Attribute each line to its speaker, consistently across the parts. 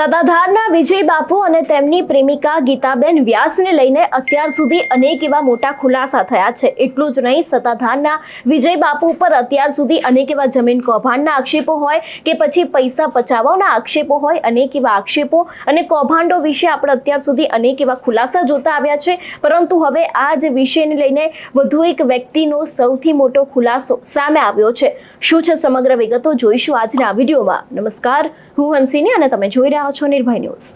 Speaker 1: સત્તાધારના વિજય બાપુ અને તેમની પ્રેમિકા ગીતાબેન વ્યાસને લઈને અત્યાર સુધી અનેક એવા મોટા ખુલાસા થયા છે। એટલું જ નહીં, સત્તાધારના વિજય બાપુ પર અત્યાર સુધી અનેક એવા જમીન કૌભાંડના આક્ષેપો હોય કે પછી પૈસા પચાવવાના આક્ષેપો હોય, અનેક એવા આક્ષેપો અને કૌભાંડો વિશે આપણે અત્યાર સુધી અનેક એવા ખુલાસા જોતા આવ્યા છે। પરંતુ હવે આ જ વિષયને લઈને વધુ એક વ્યક્તિનો સૌથી મોટો ખુલાસો સામે આવ્યો છે। શું છે સમગ્ર વિગતો જોઈશું આજના વિડીયોમાં। નમસ્કાર, હું હંસિની અને તમે જોઈ રહ્યા છો નિર્ભય ન્યૂઝ।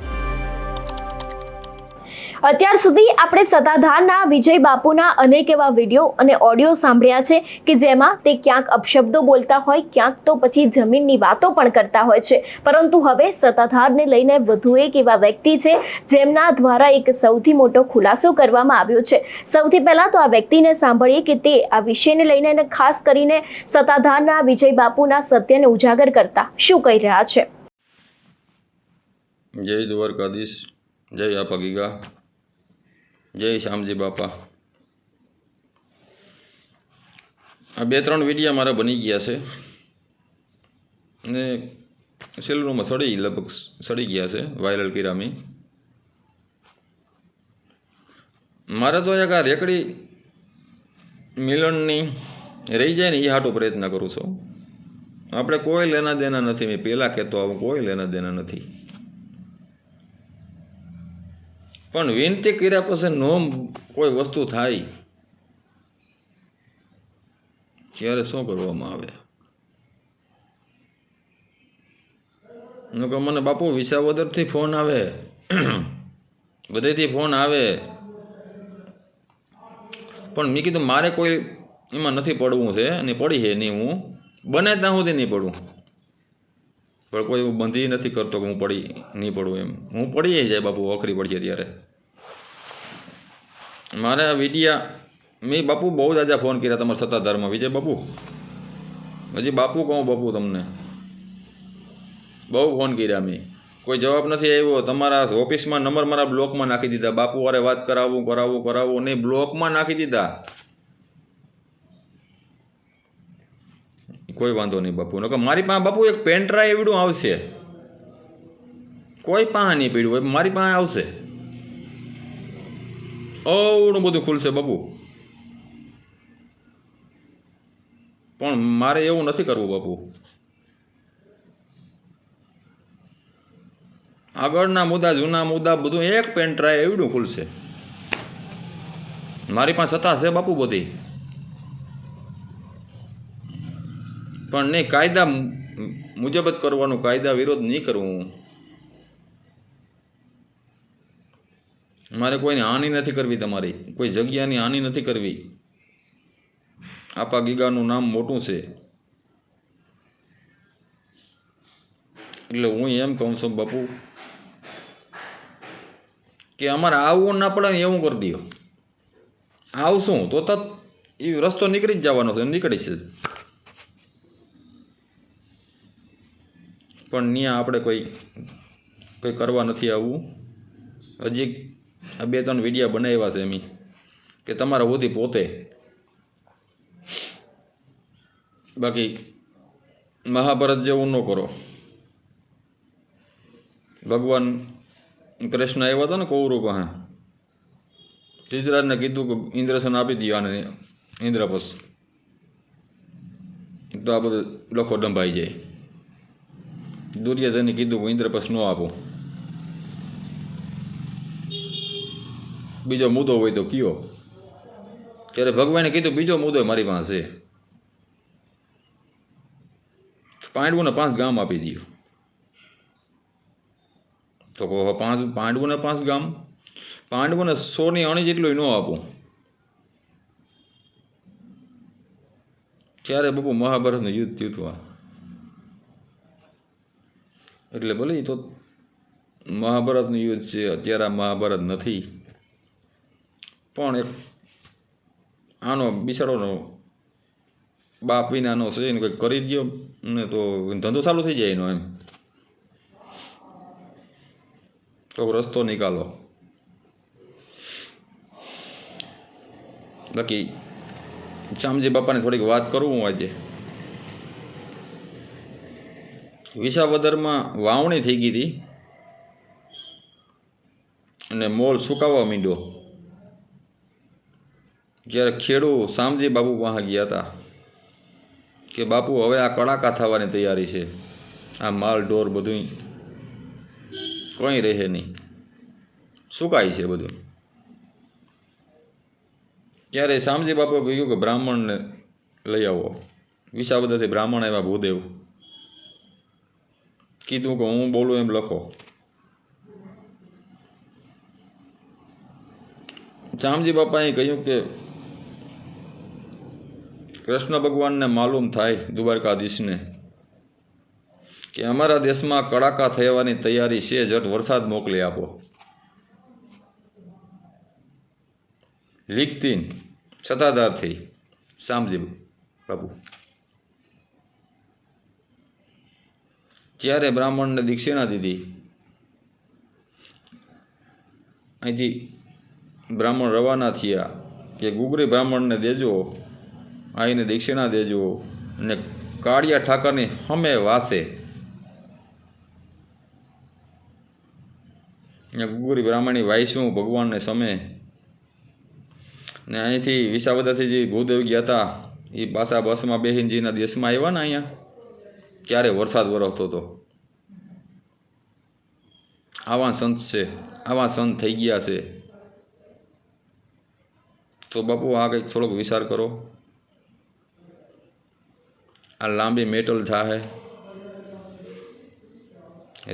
Speaker 1: અત્યાર સુધી આપણે સત્તાધારના વિજય બાપુના અનેક એવા વિડીયો અને ઓડિયો સાંભળ્યા છે કે જેમાં તે ક્યાંક અપશબ્દો બોલતા હોય, ક્યાંક તો પછી જમીનની વાતો પણ કરતા હોય છે। પરંતુ હવે સત્તાધારને લઈને વધુ એક એવા વ્યક્તિ છે જેમના દ્વારા એક સૌથી મોટો ખુલાસો કરવામાં આવ્યો છે। સૌથી પહેલા તો આ વ્યક્તિને સાંભળીએ કે તે આ વિષયને લઈને ખાસ કરીને સત્તાધારના વિજય બાપુના સત્યને ઉજાગર કરતા શું કહી રહ્યા છે।
Speaker 2: જય દ્વારકાધીશ, જય આપા ગીગા, જય શ્યામજી બાપા। આ 2-3 વિડીયા મારા બની ગયા છે ને સેલરોમાં લગભગ સડી ગયા છે, વાયરલ કર્યા મેં। મારે તો એક આ રેકડી મિલનની રહી જાય ને એ હાટો પ્રયત્ન કરું છું। આપણે કોઈ લેના દેના નથી, મેં પહેલાં કહેતો આવું, કોઈ લેના દેના નથી। પણ વિનંતી કર્યા પછી નો કોઈ વસ્તુ થાય ત્યારે શું કરવામાં આવે? મને બાપુ વિસાવદરથી ફોન આવે, બધેથી ફોન આવે, પણ મેં કીધું મારે કોઈ એમાં નથી પડવું છે અને પડી છે નહીં, હું બને ત્યાં સુધી નહીં પડું। પણ કોઈ એવું બંધી નથી કરતો કે હું નહીં પડું એમ। હું પડી જાય બાપુ, ઓખરી પડીએ ત્યારે। મારે આ વિડીયા મેં બાપુ બહુ જ આજે ફોન કર્યા તમારા સત્તાધારમાં, વિજય બાપુ, હજી બાપુ કહું બાપુ તમને બહુ ફોન કર્યા મેં, કોઈ જવાબ નથી આવ્યો। તમારા ઓફિસમાં નંબર મારા બ્લોકમાં નાખી દીધા, બાપુ વારે વાત કરાવું નહીં, બ્લોકમાં નાખી દીધા। કોઈ વાંધો નહીં બાપુ, નકર મારી પાસે બાપુ એક પેન્ટ્રાઈવ એવડું આવશે, કોઈ પાસે નહીં પીડ્યું હોય, મારી પાસે આવશે, ઓવડું બધું ખુલશે બાપુ। પણ મારે એવું નથી કરવું બાપુ। આગળના મુદ્દા, જૂના મુદ્દા બધું એક પેન્ટ્રાઈવ એવડું ખુલશે, મારી પાસે સત્તા છે બાપુ બધી। પણ નહીં, કાયદા મુજબ જ કરવાનું, કાયદા વિરોધ નહીં કરવું। મારે કોઈને હાનિ નથી કરવી, તમારી કોઈ જગ્યાની હાનિ નથી કરવી। આપા ગીગાનું નામ મોટું છે, એટલે હું એમ કહું છું બાપુ કે અમારે આવવું ના પડે ને એવું કરી દો। આવશું તો એ રસ્તો નીકળી જ જવાનો છે, નીકળી છે, પણ ત્યાં આપણે કોઈ કરવા નથી આવવું। હજી આ 2-3 વિડીયા બનાવ્યા છે એમ કે તમારા હોતી પોતે, બાકી મહાભારત જેવું ન કરો। ભગવાન કૃષ્ણ આવ્યા હતા ને કૌરવ પાસે, ધૃતરાજને કીધું કે ઇન્દ્રસન આપી દો આને, ઇન્દ્રપસ, તો આ બધું લખો ડંભાઈ જાય। દુર્યોધને કીધું કે ઇન્દ્રપસ ન આપો, બીજો મુદ્દો હોય તો કયો। ત્યારે ભગવાને કીધું બીજો મુદ્દો મારી પાસે છે, પાંડવોને 5 ગામ આપી દો। તો કહો પાંડવોને 5 ગામ, પાંડવોને 100ની અણી જેટલું ન આપું। ત્યારે બાપુ મહાભારતનું યુદ્ધ જીતવા, એટલે ભલે તો મહાભારતનું યુદ્ધ છે, અત્યારે આ મહાભારત નથી, પણ એક આનો બિચારોનો બાપ વિનાનો છે, એને કંઈક કરી દો ને તો ધંધો ચાલુ થઈ જાય એનો, એમ તો રસ્તો નિકાલો। બાકી શ્યામજી બાપાને થોડીક વાત કરું હું આજે। વિસાવદરમાં વાવણી થઈ ગઈ હતી, અને મોલ સુકાવા માંડ્યો જ્યારે ખેડૂ શામજી બાપુ પાસે ગયા હતા કે બાપુ હવે આ કડાકા થવાની તૈયારી છે, આ માલ ઢોર બધું કંઈ રહે નહીં, સુકાય છે બધું. ત્યારે શામજી બાપુએ કહ્યું કે બ્રાહ્મણને લઈ આવો. વિસાવદરથી બ્રાહ્મણ આવ્યા, ભૂદેવ. કીધું કે હું બોલું એમ લખો. શામજી બાપાએ કહ્યું કે કૃષ્ણ ભગવાનને માલુમ થાય, દ્વારકાધીશને, કે અમારા દેશમાં કડાકા થવાની તૈયારી છે, ઝટ વરસાદ મોકલી આપો. લીકતીન સત્તાધારથી શામજી બાપુ. ત્યારે બ્રાહ્મણને દક્ષિણા દીધી. અહીંથી બ્રાહ્મણ રવાના થયા કે ગુગરી બ્રાહ્મણને દેજો, આઈને દક્ષિણા દેજો, અને કાળિયા ઠાકરની હમે વાસે. ગુગરી બ્રાહ્મણી વાઈશું ભગવાનને સમે. ને અહીંથી વિસાવદરથી જે ભૂદેવ ગયા હતા એ પાછા બસમાં બેહીનજીના દેશમાં આવ્યા ને અહીંયા, ત્યારે વરસાદ વરસતો હતો. આવા સંત છે, આવા સંત થઈ ગયા છે. તો બાપુ આ કંઈક થોડોક વિચાર કરો. આ લાંબી મેટલ જાહે,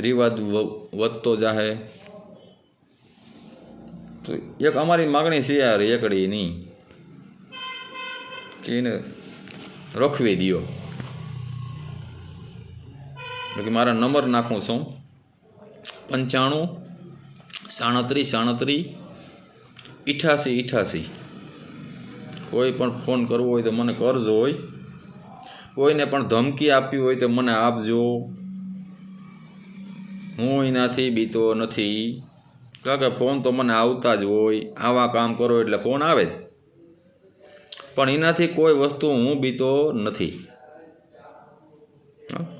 Speaker 2: રિવાજ વધતો જાહે. તો એક અમારી માગણી છે યાર, એકડી નહીં કે એને રખવી દો. એટલે કે મારા નંબર નાખું છું 95 37 88 88. કોઈ પણ ફોન કરવો હોય તો મને કરજો. હોય કોઈને પણ ધમકી આપવી હોય તો મને આપજો. હું એનાથી બીતો નથી, કારણ કે ફોન તો મને આવતા જ હોય. આવા કામ કરો એટલે ફોન આવે જ, પણ એનાથી કોઈ વસ્તુ હું બીતો નથી.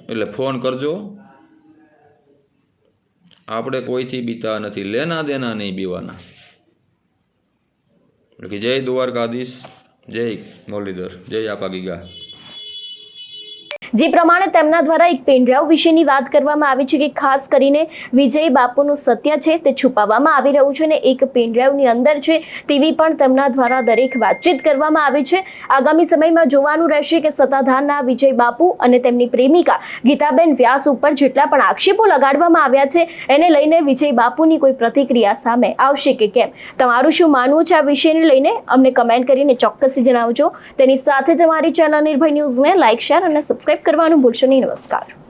Speaker 2: એટલે ફોન કરજો. આપણે કોઈથી બીતા નથી, લેના દેના નહીં બીવાના. એટલે કે જય દ્વારકાધીશ, જય મુરલીધર, જય આપા ગીગા.
Speaker 1: જે પ્રમાણે તેમના દ્વારા એક પેનડ્રાઈવ વિશેની વાત કરવામાં આવી છે કે ખાસ કરીને વિજય બાપુનું સત્ય છે તે છુપાવવામાં આવી રહ્યું છે, અને એક પેનડ્રાઈવની અંદર છે તેવી પણ તેમના દ્વારા દરેક વાતચીત કરવામાં આવી છે. આગામી સમયમાં જોવાનું રહેશે કે સત્તાધારના વિજય બાપુ અને તેમની પ્રેમિકા ગીતાબેન વ્યાસ ઉપર જેટલા પણ આક્ષેપો લગાડવામાં આવ્યા છે એને લઈને વિજય બાપુની કોઈ પ્રતિક્રિયા સામે આવશે કે કેમ. તમારું શું માનવું છે આ વિષયને લઈને અમને કમેન્ટ કરીને ચોક્કસથી જણાવજો. તેની સાથે જ અમારી ચેનલ નિર્ભય ન્યૂઝને લાઇક, શેર અને સબસ્ક્રાઇબ કરવાનું ભૂલશો નહીં. નમસ્કાર.